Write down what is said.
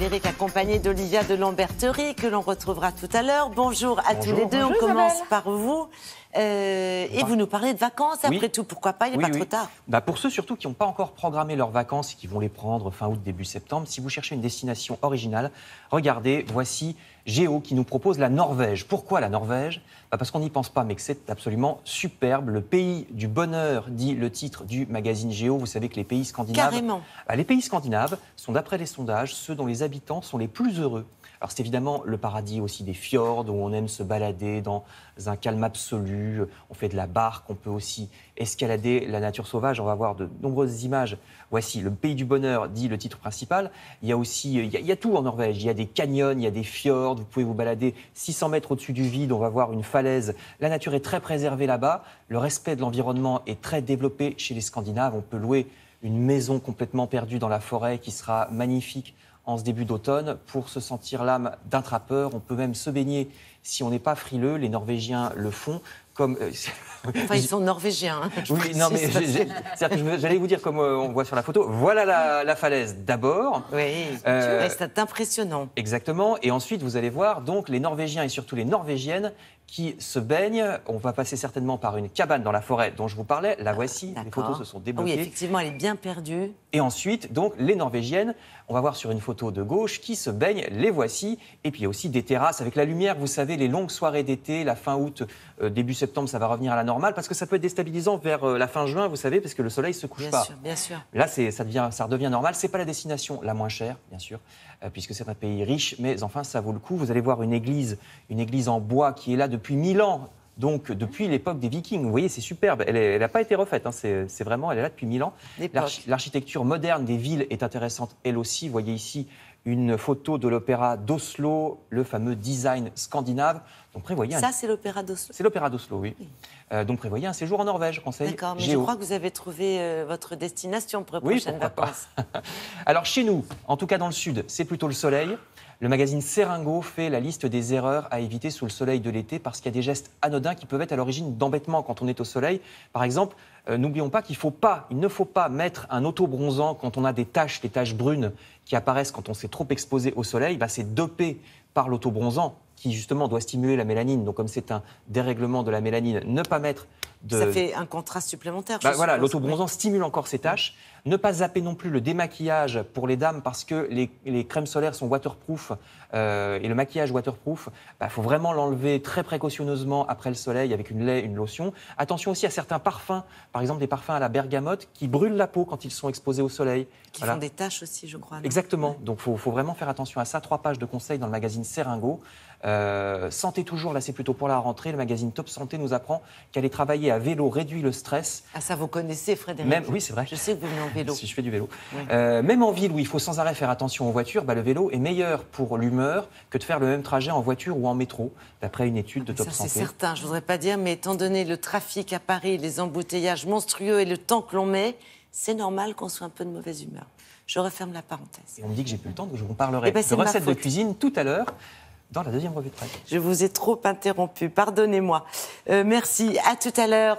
Frédéric, accompagné d'Olivia de Lamberterie, que l'on retrouvera tout à l'heure. Bonjour à tous les deux. Bonjour, on commence Isabelle. par vous. Et vous nous parlez de vacances, après tout, pourquoi pas, il n'est pas trop tard. Pour ceux surtout qui n'ont pas encore programmé leurs vacances et qui vont les prendre fin août, début septembre, si vous cherchez une destination originale, regardez, voici Géo qui nous propose la Norvège. Pourquoi la Norvège ? Parce qu'on n'y pense pas, mais que c'est absolument superbe. Le pays du bonheur, dit le titre du magazine Géo. Vous savez que les pays scandinaves... Carrément. Les pays scandinaves sont, d'après les sondages, ceux dont les habitants sont les plus heureux. Alors c'est évidemment le paradis aussi des fjords, où on aime se balader dans un calme absolu. On fait de la barque, on peut aussi escalader la nature sauvage. On va voir de nombreuses images. Voici le pays du bonheur, dit le titre principal. Il y a aussi, il y a tout en Norvège. Il y a des canyons, il y a des fjords. Vous pouvez vous balader 600 mètres au-dessus du vide. On va voir une falaise. La nature est très préservée là-bas. Le respect de l'environnement est très développé chez les Scandinaves. On peut louer une maison complètement perdue dans la forêt qui sera magnifique en ce début d'automne pour se sentir l'âme d'un trappeur. On peut même se baigner si on n'est pas frileux. Les Norvégiens le font. Comme, enfin, ils sont norvégiens. Hein, oui, non, mais j'allais vous dire, comme on voit sur la photo, voilà la falaise d'abord. Oui, c'est impressionnant. Exactement. Et ensuite, vous allez voir donc les Norvégiens et surtout les Norvégiennes qui se baignent. On va passer certainement par une cabane dans la forêt dont je vous parlais. La voici, les photos se sont débloquées. Oui, effectivement, elle est bien perdue. Et ensuite, donc, les Norvégiennes, on va voir sur une photo de gauche, qui se baignent, les voici. Et puis, il y a aussi des terrasses avec la lumière. Vous savez, les longues soirées d'été, la fin août, début septembre, ça va revenir à la normale, parce que ça peut être déstabilisant vers la fin juin, vous savez, parce que le soleil ne se couche pas. Bien sûr. Là, ça redevient normal. Ce n'est pas la destination la moins chère, bien sûr, puisque c'est un pays riche, mais enfin, ça vaut le coup. Vous allez voir une église en bois qui est là depuis 1000 ans. Donc, depuis l'époque des Vikings, vous voyez, c'est superbe. Elle n'a pas été refaite, hein. C'est vraiment, elle est là depuis 1000 ans. L'architecture moderne des villes est intéressante, elle aussi. Vous voyez ici une photo de l'opéra d'Oslo, le fameux design scandinave. Donc, prévoyez ça, c'est l'opéra d'Oslo. C'est l'opéra d'Oslo, oui. Donc, prévoyez un séjour en Norvège, conseil. D'accord, mais Géo. je crois que vous avez trouvé votre destination pour les prochaines vacances. Alors, chez nous, en tout cas dans le sud, c'est plutôt le soleil. Le magazine Seringo fait la liste des erreurs à éviter sous le soleil de l'été parce qu'il y a des gestes anodins qui peuvent être à l'origine d'embêtements quand on est au soleil. Par exemple, n'oublions pas qu'il ne faut pas mettre un autobronzant quand on a des taches brunes qui apparaissent quand on s'est trop exposé au soleil. C'est dopé par l'autobronzant qui justement doit stimuler la mélanine. Donc comme c'est un dérèglement de la mélanine, ne pas mettre de... Ça fait un contraste supplémentaire. Voilà, l'autobronzant stimule encore ces taches. Ne pas zapper non plus le démaquillage pour les dames parce que les crèmes solaires sont waterproof et le maquillage waterproof, faut vraiment l'enlever très précautionneusement après le soleil avec une lotion. Attention aussi à certains parfums, par exemple des parfums à la bergamote qui brûlent la peau quand ils sont exposés au soleil. Qui font des taches aussi, je crois. Non? Exactement, donc il faut vraiment faire attention à ça. 3 pages de conseils dans le magazine Seringo. Santé toujours, là c'est plutôt pour la rentrée. Le magazine Top Santé nous apprend qu'aller travailler à vélo réduit le stress. Ah ça vous connaissez Frédéric. Oui c'est vrai. Je sais que vous venez en vélo. Si je fais du vélo. Oui. Même en ville où il faut sans arrêt faire attention aux voitures, le vélo est meilleur pour l'humeur que de faire le même trajet en voiture ou en métro, d'après une étude de Top Santé. C'est certain, je ne voudrais pas dire, mais étant donné le trafic à Paris, les embouteillages monstrueux et le temps que l'on met, c'est normal qu'on soit un peu de mauvaise humeur. Je referme la parenthèse. Et on me dit que j'ai plus le temps, donc je vous parlerai de recettes de cuisine tout à l'heure. Dans la deuxième revue de presse. Je vous ai trop interrompu, pardonnez-moi. Merci, à tout à l'heure.